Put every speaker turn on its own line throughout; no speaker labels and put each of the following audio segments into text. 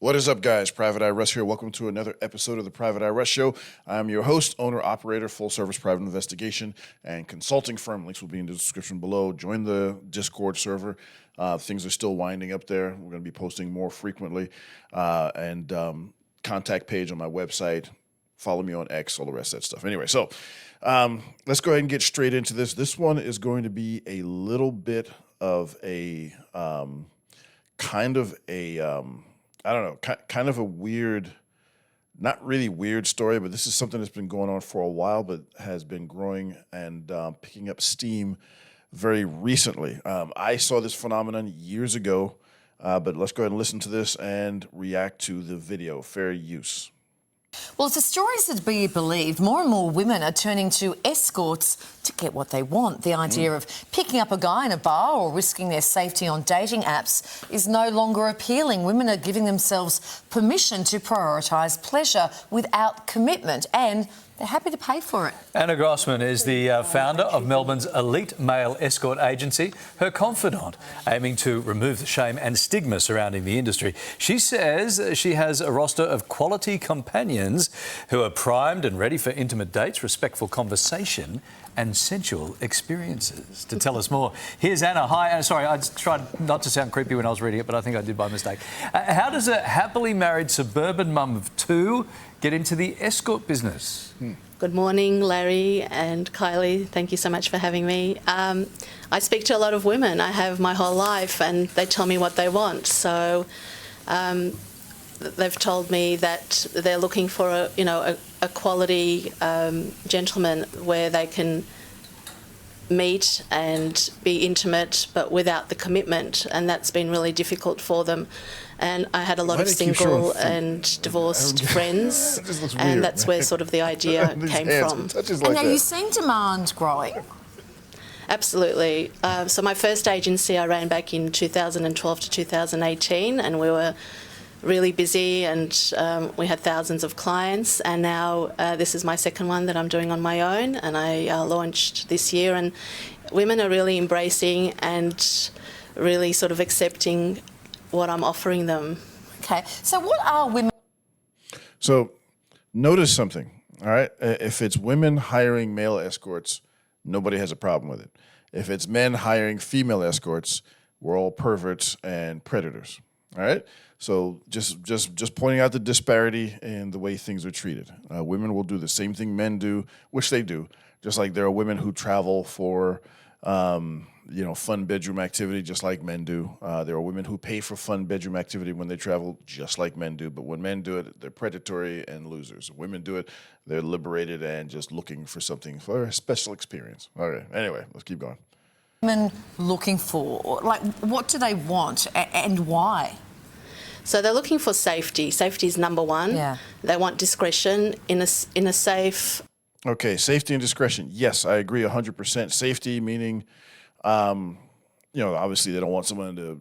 What is up, guys? Private Eye Russ here. Welcome to another episode of the Private Eye Russ Show. I'm your host, owner, operator, full-service private investigation and consulting firm. Links will be in the description below. Join the Discord server. Things are still winding up there. We're going to be posting more frequently. And contact page on my website. Follow me on X, all the rest of that stuff. Anyway, so let's go ahead and get straight into this. This one is going to be a little bit of a kind of a weird, not really weird story, but this is something that's been going on for a while, but has been growing and picking up steam very recently. I saw this phenomenon years ago, but let's go ahead and listen to this and react to the video. Fair use.
Well, if the stories are to be believed, more and more women are turning to escorts to get what they want. The idea of picking up a guy in a bar or risking their safety on dating apps is no longer appealing. Women are giving themselves permission to prioritise pleasure without commitment, and they're happy to pay for it.
Anna Grossman is the founder of Melbourne's elite male escort agency, her confidant, aiming to remove the shame and stigma surrounding the industry. She says she has a roster of quality companions who are primed and ready for intimate dates, respectful conversation and sensual experiences. To tell us more, here's Anna. Hi, Anna. Sorry, I tried not to sound creepy when I was reading it, but I think I did by mistake. How does a happily married suburban mum of two get into the escort business?
Good morning, Larry and Kylie. Thank you so much for having me. I speak to a lot of women. I have my whole life, and they tell me what they want. So they've told me that they're looking for a quality gentleman where they can meet and be intimate, but without the commitment, and that's been really difficult for them. And I had a lot of single and divorced friends, and that's where sort of the idea came from.
And now you're seeing demand growing.
Absolutely. So my first agency I ran back in 2012 to 2018, and we were really busy, and we had thousands of clients. And now this is my second one that I'm doing on my own, and I launched this year. And women are really embracing and really sort of accepting what I'm offering them.
Okay, so what are women?
So notice something, all right? If it's women hiring male escorts, nobody has a problem with it. If it's men hiring female escorts, we're all perverts and predators, all right? So just pointing out the disparity in the way things are treated. Women will do the same thing men do, which they do. Just like there are women who travel for fun bedroom activity, just like men do. There are women who pay for fun bedroom activity when they travel, just like men do. But when men do it, they're predatory and losers. Women do it, they're liberated and just looking for something, for a special experience. All right, anyway, let's keep going.
Women looking for, like, what do they want and why?
So they're looking for safety. Safety is number one.
Yeah.
They want discretion in a safe.
Okay, safety and discretion. Yes, I agree 100%. Safety meaning, obviously they don't want someone to,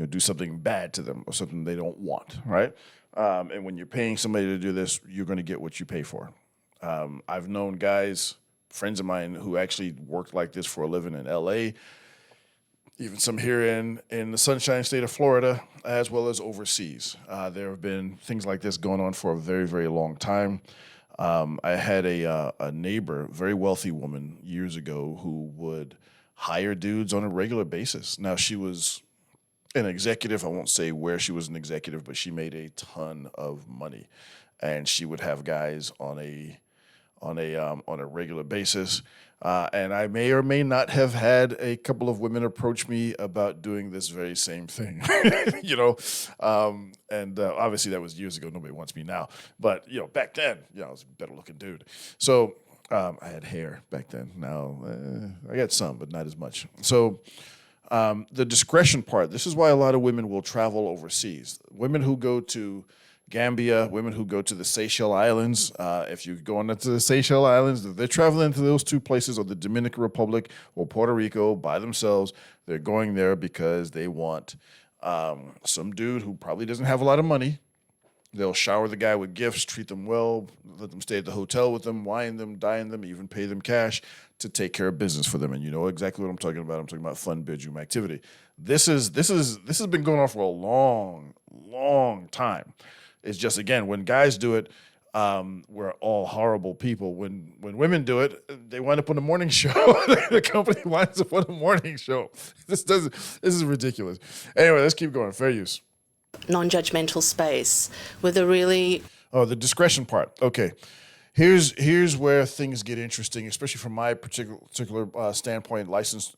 do something bad to them or something they don't want, right? And when you're paying somebody to do this, you're going to get what you pay for. I've known guys, friends of mine, who actually worked like this for a living in L.A., even some here in the sunshine state of Florida, as well as overseas. There have been things like this going on for a very, very long time. I had a neighbor, very wealthy woman, years ago who would hire dudes on a regular basis. Now, she was an executive. I won't say where she was an executive, but she made a ton of money, and she would have guys on a regular basis. And I may or may not have had a couple of women approach me about doing this very same thing, obviously that was years ago. Nobody wants me now. But, back then, I was a better looking dude. So I had hair back then. Now I got some, but not as much. So the discretion part, this is why a lot of women will travel overseas. Women who go to Gambia, women who go to the Seychelles Islands. If you're going into the Seychelles Islands, if they're traveling to those two places, or the Dominican Republic or Puerto Rico by themselves, they're going there because they want some dude who probably doesn't have a lot of money, They'll shower the guy with gifts, treat them well, let them stay at the hotel with them, wine them, dine them, even pay them cash to take care of business for them. And you know exactly what I'm talking about. I'm talking about fun bedroom activity. This has been going on for a long time. It's just, again, when guys do it, we're all horrible people. When women do it, they wind up on the morning show. The company winds up on the morning show. This is ridiculous. Anyway, let's keep going. Fair use.
Non-judgmental space with a really...
Oh, the discretion part. Okay. Here's where things get interesting, especially from my particular standpoint. Licensed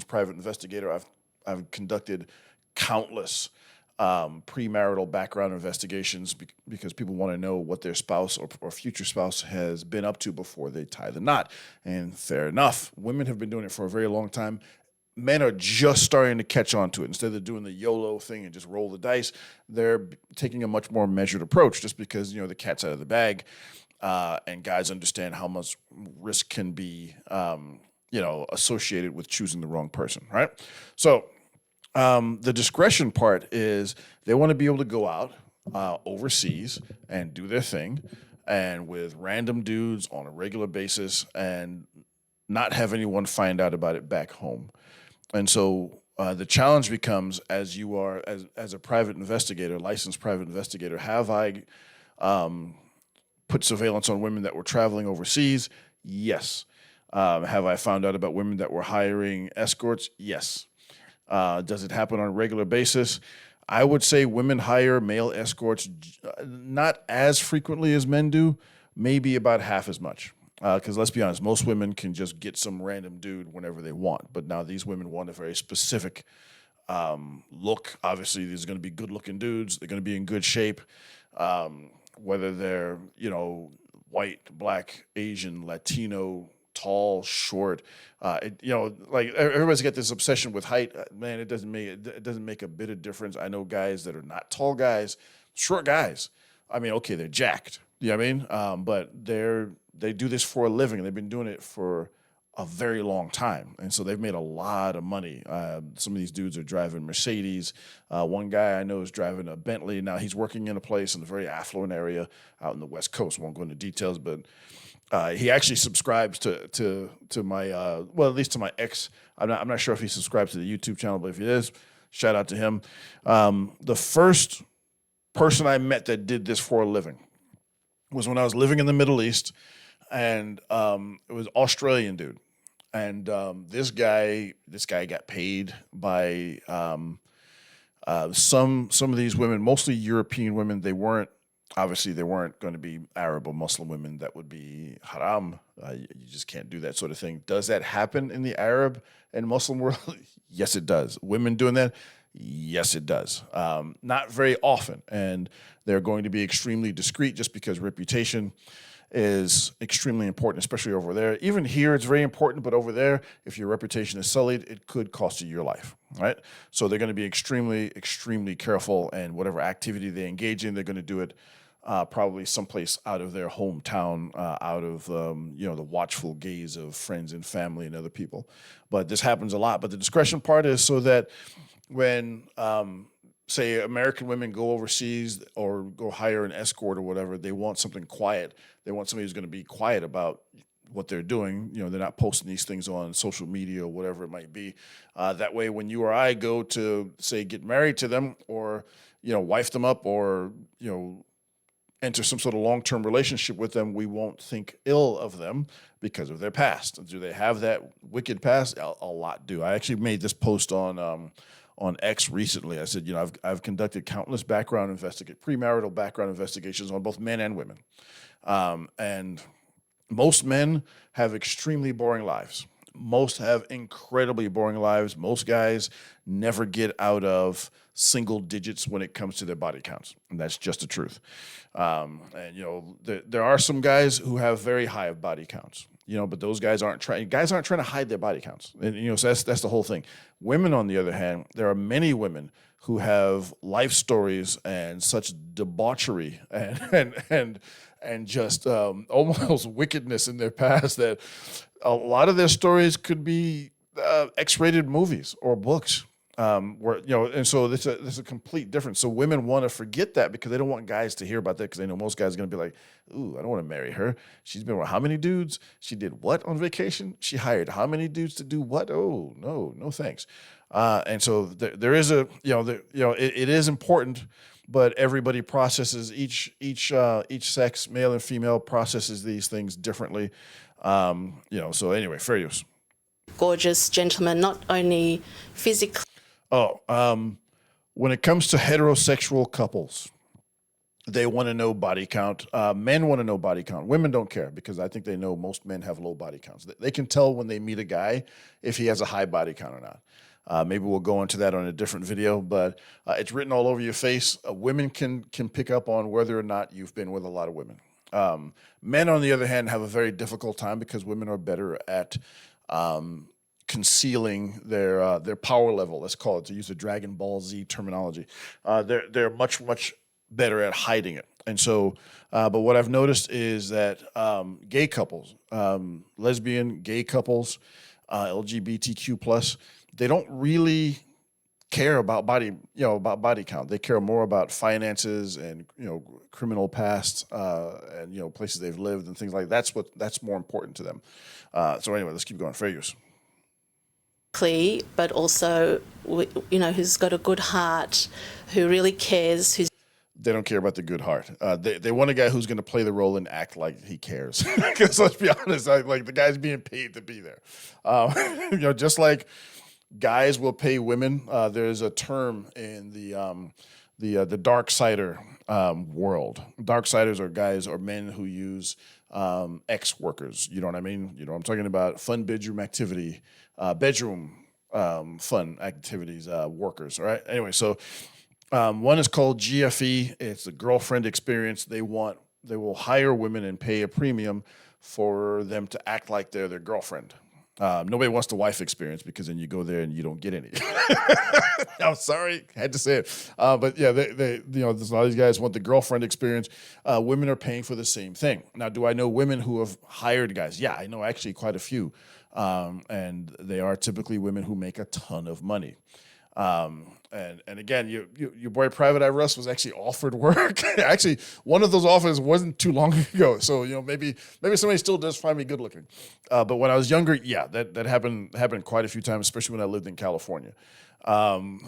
private investigator. I've conducted countless premarital background investigations because people want to know what their spouse or future spouse has been up to before they tie the knot. And fair enough, women have been doing it for a very long time. Men are just starting to catch on to it. Instead of doing the YOLO thing and just roll the dice, they're taking a much more measured approach just because, the cat's out of the bag. And guys understand how much risk can be, associated with choosing the wrong person, right? So the discretion part is they want to be able to go out overseas and do their thing and with random dudes on a regular basis and not have anyone find out about it back home. And so the challenge becomes, as you are, as a private investigator, licensed private investigator, have I put surveillance on women that were traveling overseas? Yes. Have I found out about women that were hiring escorts? Yes. Does it happen on a regular basis? I would say women hire male escorts not as frequently as men do, maybe about half as much. Because let's be honest, most women can just get some random dude whenever they want. But now these women want a very specific look. Obviously, these are going to be good-looking dudes. They're going to be in good shape. Whether they're, white, black, Asian, Latino, tall, short. Everybody's got this obsession with height. Man, it doesn't make a bit of difference. I know guys that are not tall guys, short guys. I mean, okay, they're jacked. You know what I mean? But they do this for a living. They've been doing it for a very long time. And so they've made a lot of money. Some of these dudes are driving Mercedes. One guy I know is driving a Bentley. Now he's working in a place in a very affluent area out in the West Coast. Won't go into details, but he actually subscribes to my, at least to my ex. I'm not sure if he subscribes to the YouTube channel, but if he is, shout out to him. The first person I met that did this for a living was when I was living in the Middle East, and it was an Australian dude. And this guy got paid by some of these women, mostly European women. They weren't going to be Arab or Muslim women. That would be haram. You just can't do that sort of thing. Does that happen in the Arab and Muslim world? Yes, it does. Women doing that? Yes, it does. Not very often. And they're going to be extremely discreet just because reputation is extremely important, especially over there. Even here, it's very important, but over there, if your reputation is sullied, it could cost you your life, right? So they're going to be extremely, extremely careful, and whatever activity they engage in, they're going to do it probably someplace out of their hometown, out of the watchful gaze of friends and family and other people. But this happens a lot. But the discretion part is so that when say American women go overseas or go hire an escort or whatever, they want something quiet. They want somebody who's going to be quiet about what they're doing. They're not posting these things on social media or whatever it might be. That way, when you or I go to, say, get married to them or, wife them up or, enter some sort of long-term relationship with them, we won't think ill of them because of their past. Do they have that wicked past? A lot do. I actually made this post on X recently. I said, I've conducted countless premarital background investigations on both men and women. And most men have extremely boring lives. Most have incredibly boring lives. Most guys never get out of single digits when it comes to their body counts. And that's just the truth. There are some guys who have very high body counts. But those guys aren't trying to hide their body counts. And, so that's the whole thing. Women, on the other hand, there are many women who have life stories and such debauchery and just almost wickedness in their past that a lot of their stories could be X-rated movies or books. Where and so this is a complete difference. So women want to forget that because they don't want guys to hear about that because they know most guys are going to be like, "Ooh, I don't want to marry her. She's been with how many dudes? She did what on vacation? She hired how many dudes to do what? Oh, no thanks." And so there is a it is important, but everybody processes each sex, male and female, processes these things differently. So anyway, fair use.
Gorgeous gentlemen, not only physically.
When it comes to heterosexual couples, they want to know body count. Men want to know body count. Women don't care because I think they know most men have low body counts. They can tell when they meet a guy if he has a high body count or not. Maybe we'll go into that on a different video, but it's written all over your face. Women can pick up on whether or not you've been with a lot of women. Men, on the other hand, have a very difficult time because women are better at concealing their power level, let's call it, to use the Dragon Ball Z terminology. They're much better at hiding it. And so, but what I've noticed is that gay couples, lesbian, gay couples, LGBTQ plus, they don't really care about body count. They care more about finances and criminal past and places they've lived and things like that. That's more important to them. So anyway, let's keep going. Fair use.
But also, who's got a good heart, who really cares,
They don't care about the good heart. They want a guy who's going to play the role and act like he cares. Because let's be honest, like the guy's being paid to be there. Just like guys will pay women. There's a term in the dark sider world. Dark siders are guys or men who use ex workers. You know what I mean? I'm talking about fun bedroom activity, fun activities, workers. All right. Anyway, so one is called GFE. It's a girlfriend experience. They will hire women and pay a premium for them to act like they're their girlfriend. Nobody wants the wife experience because then you go there and you don't get any. I'm sorry, had to say it. But yeah, there's a lot of these guys want the girlfriend experience. Women are paying for the same thing. Now, do I know women who have hired guys? Yeah, I know actually quite a few. And they are typically women who make a ton of money. And again, your boy Private Eye Russ was actually offered work. Actually, one of those offers wasn't too long ago. So, maybe somebody still does find me good looking. But when I was younger, yeah, that happened quite a few times, especially when I lived in California. And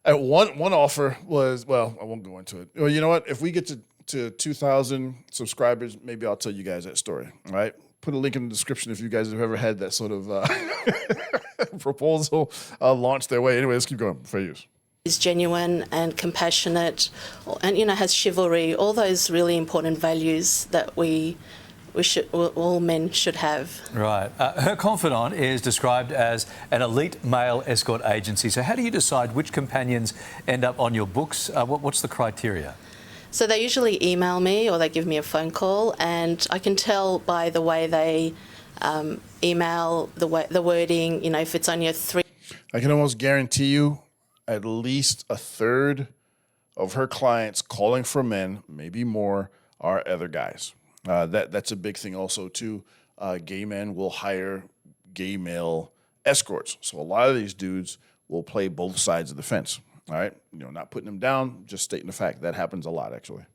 one offer was, well, I won't go into it. Well, you know what? If we get to 2,000 subscribers, maybe I'll tell you guys that story. All right. Put a link in the description if you guys have ever had that sort of proposal launched their way. Anyway, let's keep going. Fair use.
Is genuine and compassionate, and has chivalry. All those really important values that all men should have.
Right. Her confidant is described as an elite male escort agency. So how do you decide which companions end up on your books? What's the criteria?
So they usually email me or they give me a phone call, and I can tell by the way they email, the wording, if it's only a 3.
I can almost guarantee you at least a third of her clients calling for men, maybe more, are other guys. That's a big thing also too. Gay men will hire gay male escorts. So a lot of these dudes will play both sides of the fence. All right, not putting them down, just stating the fact. That happens a lot, actually.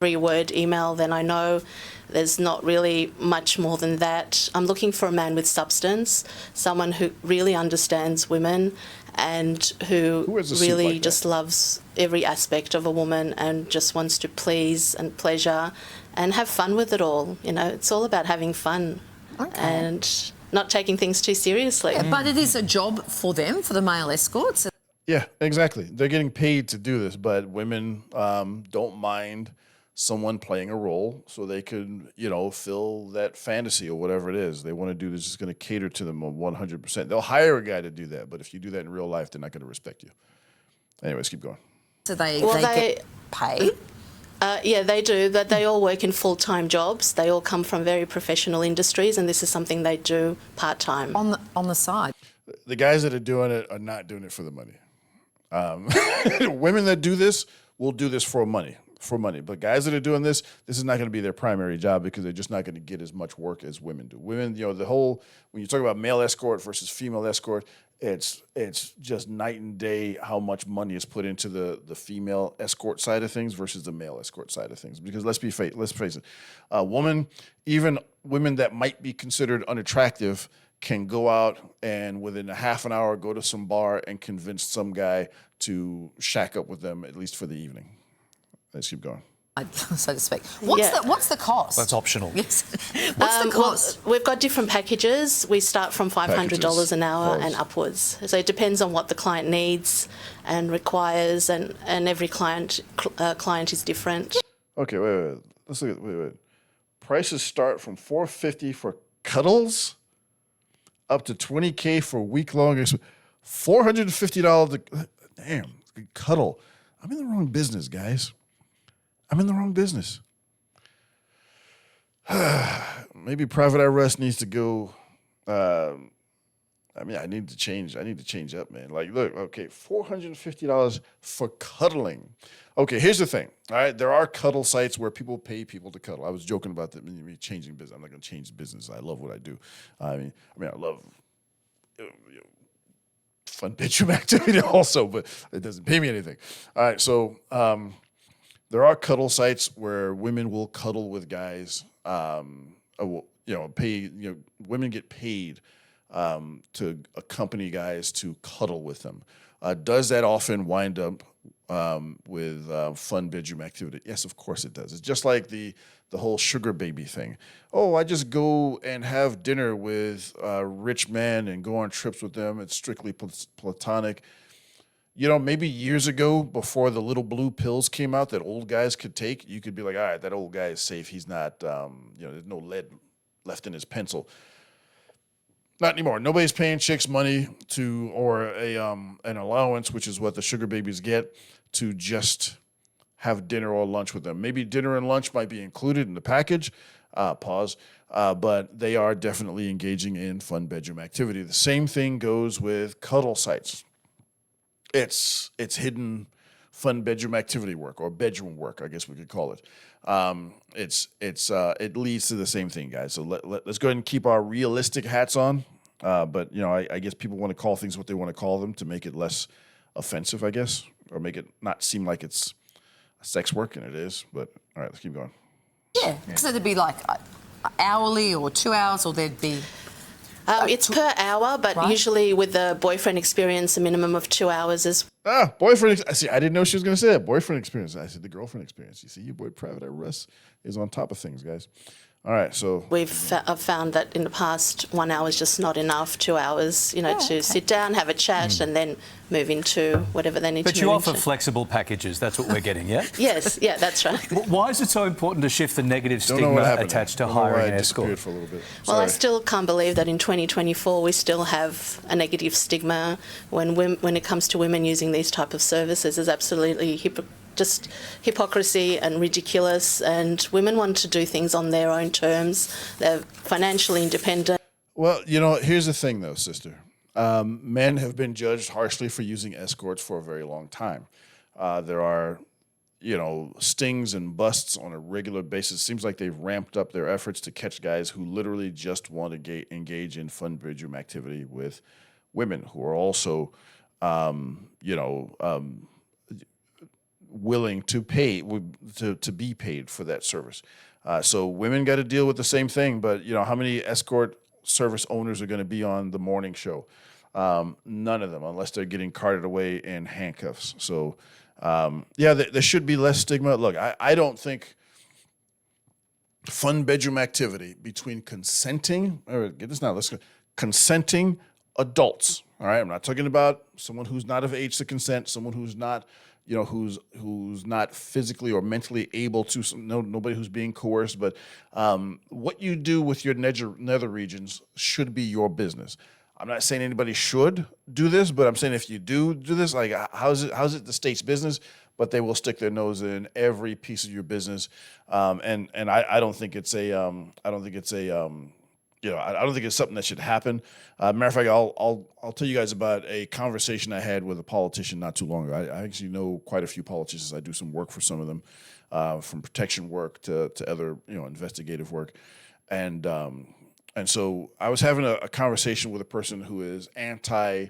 3-word email, then I know there's not really much more than that. I'm looking for a man with substance, someone who really understands women and who really just loves every aspect of a woman and just wants to please and pleasure and have fun with it all. It's all about having fun and not taking things too seriously.
Yeah, but it is a job for them, for the male escorts.
Yeah, exactly. They're getting paid to do this, but women don't mind someone playing a role so they could, fill that fantasy or whatever it is they want to do. This is going to cater to them 100%. They'll hire a guy to do that, but if you do that in real life, they're not going to respect you. Anyways, keep going.
So they get paid?
Yeah, they do. That they all work in full-time jobs. They all come from very professional industries, and this is something they do part-time.
On the side?
The guys that are doing it are not doing it for the money. Women that do this will do this for money. But guys that are doing this is not going to be their primary job because they're just not going to get as much work as women do. Women, when you talk about male escort versus female escort, it's just night and day how much money is put into the female escort side of things versus the male escort side of things. Because let's face it, a woman, even women that might be considered unattractive, can go out and within a half an hour go to some bar and convince some guy to shack up with them, at least for the evening. Let's keep going.
So to speak. What's the cost?
That's optional.
Yes. What's the cost?
Well, we've got different packages. We start from $500 an hour and upwards. So it depends on what the client needs and requires, and every client is different.
Okay, wait. Let's look at wait. Prices start from $450 for cuddles, up to $20K for week-long. $450 to damn cuddle. I'm in the wrong business, guys. I'm in the wrong business. Maybe Private Eye Russ needs to go. I need to change. I need to change up, man. Like, look, okay, $450 for cuddling. Okay, here's the thing. All right, there are cuddle sites where people pay people to cuddle. I was joking about that. Me changing business. I'm not going to change business. I love what I do. I mean, I love fun bedroom activity also, but it doesn't pay me anything. All right, so there are cuddle sites where women will cuddle with guys. Women get paid to accompany guys to cuddle with them. Does that often wind up with fun bedroom activity? Yes, of course it does. It's just like the whole sugar baby thing. Oh, I just go and have dinner with a rich man and go on trips with them. It's strictly platonic. You know, maybe years ago, before the little blue pills came out that old guys could take, you could be like, all right, that old guy is safe. He's not, there's no lead left in his pencil. Not anymore. Nobody's paying chicks money or an allowance, which is what the sugar babies get, to just have dinner or lunch with them. Maybe dinner and lunch might be included in the package. But they are definitely engaging in fun bedroom activity. The same thing goes with cuddle sites. It's hidden fun bedroom activity work, or bedroom work, I guess we could call it. It leads to the same thing, guys. So let's go ahead and keep our realistic hats on. But I guess people want to call things what they want to call them to make it less offensive, I guess, or make it not seem like it's sex work, and it is. But all right, let's keep going.
Yeah. So there'd be like hourly or 2 hours, or there'd be.
It's per hour, but
right?
Usually with the boyfriend experience, a minimum of 2 hours is.
Boyfriend. See, I didn't know she was going to say that. Boyfriend experience. I said the girlfriend experience. You see, your boy Private Eye Russ is on top of things, guys. All right, so
I've found that in the past, 1 hour is just not enough. 2 hours, to sit down, have a chat, and then move into whatever they need to move into.
But you offer flexible packages. That's what we're getting, yeah?
Yes, yeah, that's right.
Why is it so important to shift the negative stigma attached to hiring an escort?
For a little bit.
Well, I still can't believe that in 2024 we still have a negative stigma when it comes to women using these type of services. Is absolutely just hypocrisy and ridiculous, and women want to do things on their own terms. They're financially independent.
Well, here's the thing, though, sister. Men have been judged harshly for using escorts for a very long time. There are, stings and busts on a regular basis. Seems like they've ramped up their efforts to catch guys who literally just want to engage in fun bedroom activity with women who are also, willing to pay to be paid for that service. So women got to deal with the same thing. But how many escort service owners are going to be on the morning show? None of them, unless they're getting carted away in handcuffs. So there should be less stigma. Look, I don't think fun bedroom activity between consenting. Get this now. Let's go. Consenting adults. All right, I'm not talking about someone who's not of age to consent. Someone who's not. Who's not physically or mentally able to, nobody who's being coerced, but what you do with your nether regions should be your business. I'm not saying anybody should do this, but I'm saying if you do this, like how's it the state's business? But they will stick their nose in every piece of your business, and I don't think it's I don't think it's something that should happen. Matter of fact, I'll tell you guys about a conversation I had with a politician not too long ago. I actually know quite a few politicians. I do some work for some of them, from protection work to other investigative work, and so I was having a conversation with a person who is anti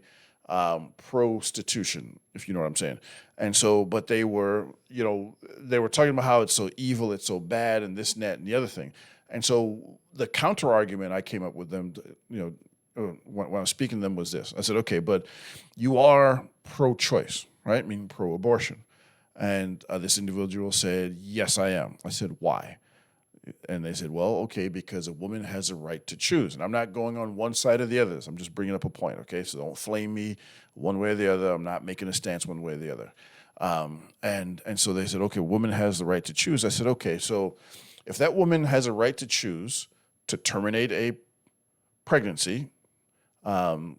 prostitution, if you know what I'm saying. And so, but they were, they were talking about how it's so evil, it's so bad, and this, and that, and the other thing. And so the counter argument I came up with them, when I was speaking to them was this. I said, okay, but you are pro-choice, right? Meaning pro-abortion. And this individual said, yes, I am. I said, why? And they said, well, okay, because a woman has a right to choose. And I'm not going on one side or the other. I'm just bringing up a point, okay? So don't flame me one way or the other. I'm not making a stance one way or the other. And so they said, okay, woman has the right to choose. I said, okay, so if that woman has a right to choose to terminate a pregnancy,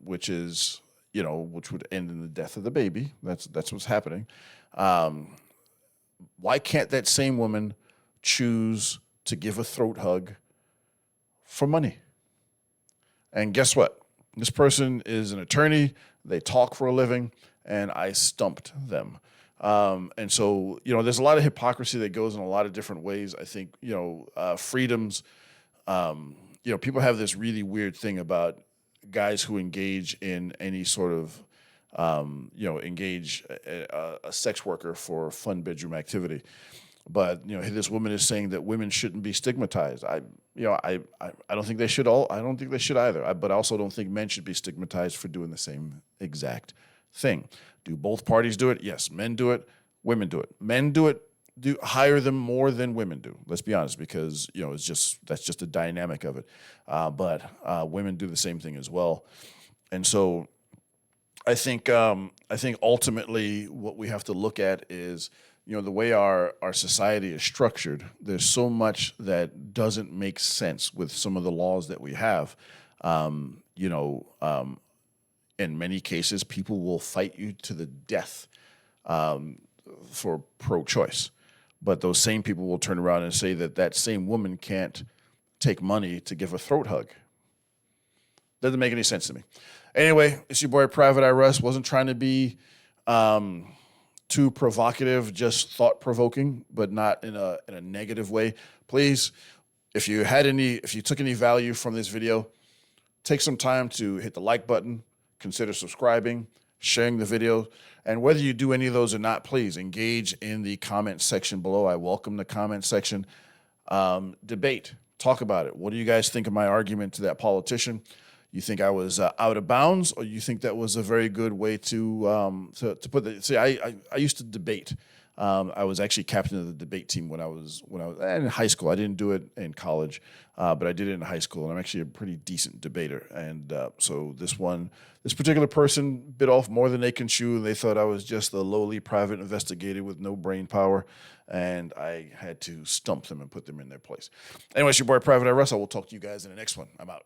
which is, which would end in the death of the baby, that's what's happening. Why can't that same woman choose to give a throat hug for money? And guess what? This person is an attorney. They talk for a living, and I stumped them. And so, there's a lot of hypocrisy that goes in a lot of different ways. I think, freedoms, people have this really weird thing about guys who engage in any sort of, engage a sex worker for fun bedroom activity. But this woman is saying that women shouldn't be stigmatized. I don't think they should. I don't think they should either. But I also don't think men should be stigmatized for doing the same exact thing. Do both parties do it? Yes. Men do it. Women do it. Men do it. Hire them more than women do. Let's be honest, because that's just the dynamic of it. But women do the same thing as well. And so I think ultimately what we have to look at is, the way our society is structured. There's so much that doesn't make sense with some of the laws that we have. In many cases, people will fight you to the death for pro-choice. But those same people will turn around and say that same woman can't take money to give a throat hug. Doesn't make any sense to me. Anyway, it's your boy Private Eye Russ. Wasn't trying to be too provocative, just thought-provoking, but not in a negative way. Please, if you took any value from this video, take some time to hit the like button, consider subscribing, sharing the video, and whether you do any of those or not, please engage in the comment section below. I welcome the comment section. Debate, talk about it. What do you guys think of my argument to that politician? You think I was out of bounds, or you think that was a very good way to put it? See, I used to debate. I was actually captain of the debate team when I was in high school. I didn't do it in college, but I did it in high school, and I'm actually a pretty decent debater. And so this particular person bit off more than they can chew, and they thought I was just a lowly private investigator with no brain power, and I had to stump them and put them in their place. Anyway, it's your boy Private Eye Russ. I will talk to you guys in the next one. I'm out.